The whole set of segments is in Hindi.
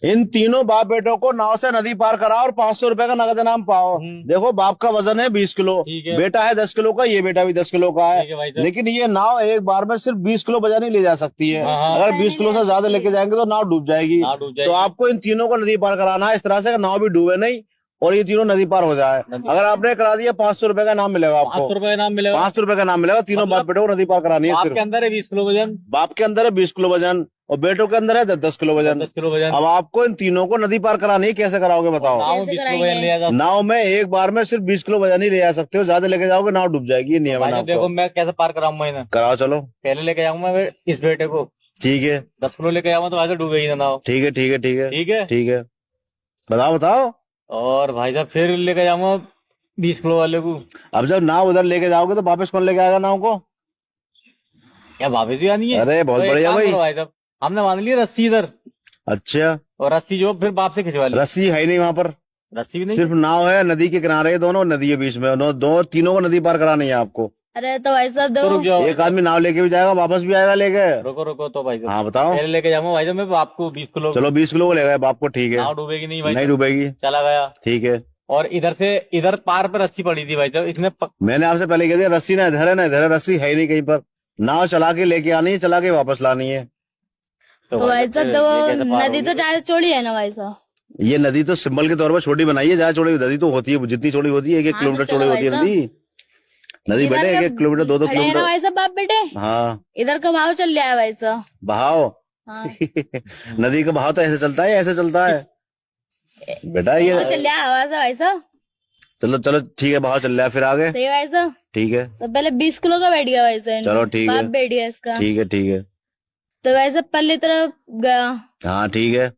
इन तीनों बाप बेटों को नाव से नदी पार कराओ और 500 रुपए का नगद इनाम पाओ। देखो, बाप का वजन है 20 किलो, बेटा है 10 किलो का, ये बेटा भी 10 किलो का है। लेकिन ये नाव एक बार में सिर्फ 20 किलो वजन ही ले जा सकती है। अगर 20 किलो से ज्यादा लेके जाएंगे तो नाव डूब जाएगी। तो आपको इन तीनों को नदी पार कराना है इस तरह से नाव भी डूबे नहीं और ये तीनों नदी पार हो जाए। अगर आपने करा दिया 500 रुपए का नाम मिलेगा आपको। 500 रुपए का नाम मिलेगा। 500 रुपए का नाम मिलेगा। तीनों बाप बेटों को नदी पार करानी है। बाप के अंदर है 20 किलो वजन, बाप के अंदर है 20 किलो वजन और बेटों के अंदर है 10 किलो वजन। 10 किलो वजन। अब आपको इन तीनों को नदी पार करानी है, कैसे कराओगे बताओ? नाव 20 किलो वजन ले जा। नाव में एक बार में सिर्फ 20 किलो वजन ही ले जा सकते हो, ज्यादा लेके जाओगे नाव डूब जाएगी। ये नियम है। देखो मैं कैसे पार कराऊंगा इन्हें। कराओ चलो। पहले लेके जाऊंगा मैं इस बेटे को। ठीक है। 10 किलो लेके जाऊंगा तो वैसे डूबेगी ना नाव। ठीक है ठीक है ठीक है ठीक है ठीक है। बताओ बताओ। और भाई साहब फिर लेके जाऊंगा 20 किलो वाले को। अब जब नाव उधर लेके जाओगे तो वापस कौन लेके आएगा नाव को? क्या वापस भी आनी है? अरे बहुत तो बढ़िया भाई। भाई साहब हमने मान लिया रस्सी इधर, अच्छा, और रस्सी जो फिर बाप से खिंचवा ली। रस्सी है ही नहीं वहां पर, रस्सी भी नहीं, सिर्फ नाव है नदी के किनारे है, दोनों नदी है बीच में, दो तीनों को नदी पार करानी है आपको। अरे तो भाई साहब तो रुक जाओ। एक आदमी नाव लेके भी जाएगा वापस भी आएगा लेके। रुको रुको तो भाई साहब हाँ बताओ। पहले लेके जाऊंगा भाई साहब मैं बाप को 20 किलो। चलो 20 किलो को ले गए बाप को। ठीक है। नाव डूबेगी नहीं भाई नहीं साहब। डूबेगी। चला गया। ठीक है। और इधर पार पे रस्सी पड़ी थी भाई साहब, इसमें मैंने आपसे पहले कह दिया रस्सी ना इधर है ना इधर है, रस्सी है ही नहीं कहीं पर। नाव चला के लेके आनी है, चला के वापस लानी है। तो भाई साहब तो नदी तो ज्यादा चौड़ी है ना भाई साहब? ये नदी तो सिंबल के तौर पर छोटी बनाई है, ज्यादा चौड़ी नदी तो होती है, जितनी चौड़ी होती है 1-1 किलोमीटर चौड़ी होती है नदी। नदी बेटे 1-1 किलोमीटर 2-2 किलोमीटर। भाई साहब बाप बेटे हाँ। इधर का भाव चल रहा है भाई साहब। बहाव? हाँ। नदी का बहाव तो ऐसे चलता है, ऐसे चलता है बेटा ये। चल रहा है हवा से भाई साहब। चलो चलो ठीक है, बहाव चल रहा है, फिर आगे। सही भाई साहब। ठीक है। तो पहले 20 किलो का बैठ गया भाई साहब। चलो ठीक है। बाप बैठ गया इसका। ठीक है ठीक है। तो भाई साहब पल्ले तरफ गया। हाँ ठीक है।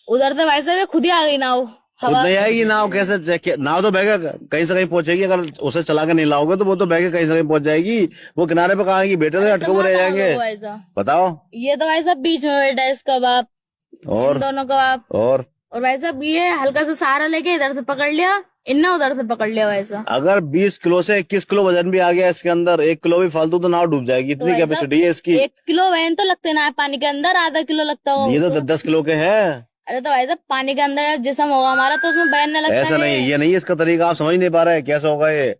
उधर से भाई साहब ये खुद ही आ गई नाव। खुद नहीं आएगी नाव, कैसे? नाव तो बह के कहीं से कहीं पहुंचेगी, अगर उसे चला के नहीं लाओगे तो वो तो बह के कहीं से कहीं पहुंच जाएगी। वो किनारे पे कहाँ आएगी? बेटे से अटके हुए रह जाएंगे। बताओ। ये तो भाई साहब बीच में बैठा है इसका बाप और दोनों का बाप। और भाई साहब ये हल्का सा सहारा लेके इधर से पकड़ लिया, इन्ना उधर से पकड़ लिया भाई साहब। अगर 20 किलो से 21 किलो वजन भी आ गया इसके अंदर, 1 किलो भी फालतू तो नाव डूब जाएगी, इतनी कैपेसिटी है इसकी। 1 किलो वजन तो लगते ना है पानी के अंदर, आधा किलो लगता हो। ये तो 10 किलो के हैं। अरे तो भाई साहब पानी के अंदर जिसम होगा हमारा तो उसमें बहन लगता है। ऐसा नहीं, ये नहीं इसका तरीका, आप समझ नहीं पा रहे कैसे होगा ये।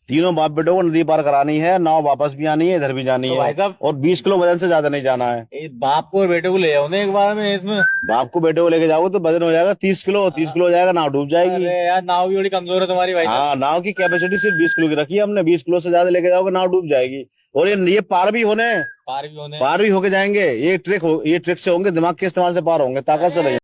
तीनों बाप बेटों को नदी पार करानी है, नाव वापस भी आनी है, इधर भी जानी है, और 20 किलो वजन से ज्यादा नहीं जाना है। बाप को और बेटे को ले जाओ ना एक बार में इसमें। बाप को बेटे को लेके जाओगे तो वजन हो जाएगा 30 किलो, 30 किलो हो जाएगा, नाव डूब जाएगी। अरे यार नाव भी बड़ी कमजोर है तुम्हारी भाई। हाँ, नाव की कैपेसिटी सिर्फ 20 किलो की रखी है हमने, 20 किलो से ज्यादा लेके जाओगे नाव डूब जाएगी। और ये पार भी होके जाएंगे। ये ट्रिक से होंगे, दिमाग के इस्तेमाल से पार होंगे, ताकत से नहीं।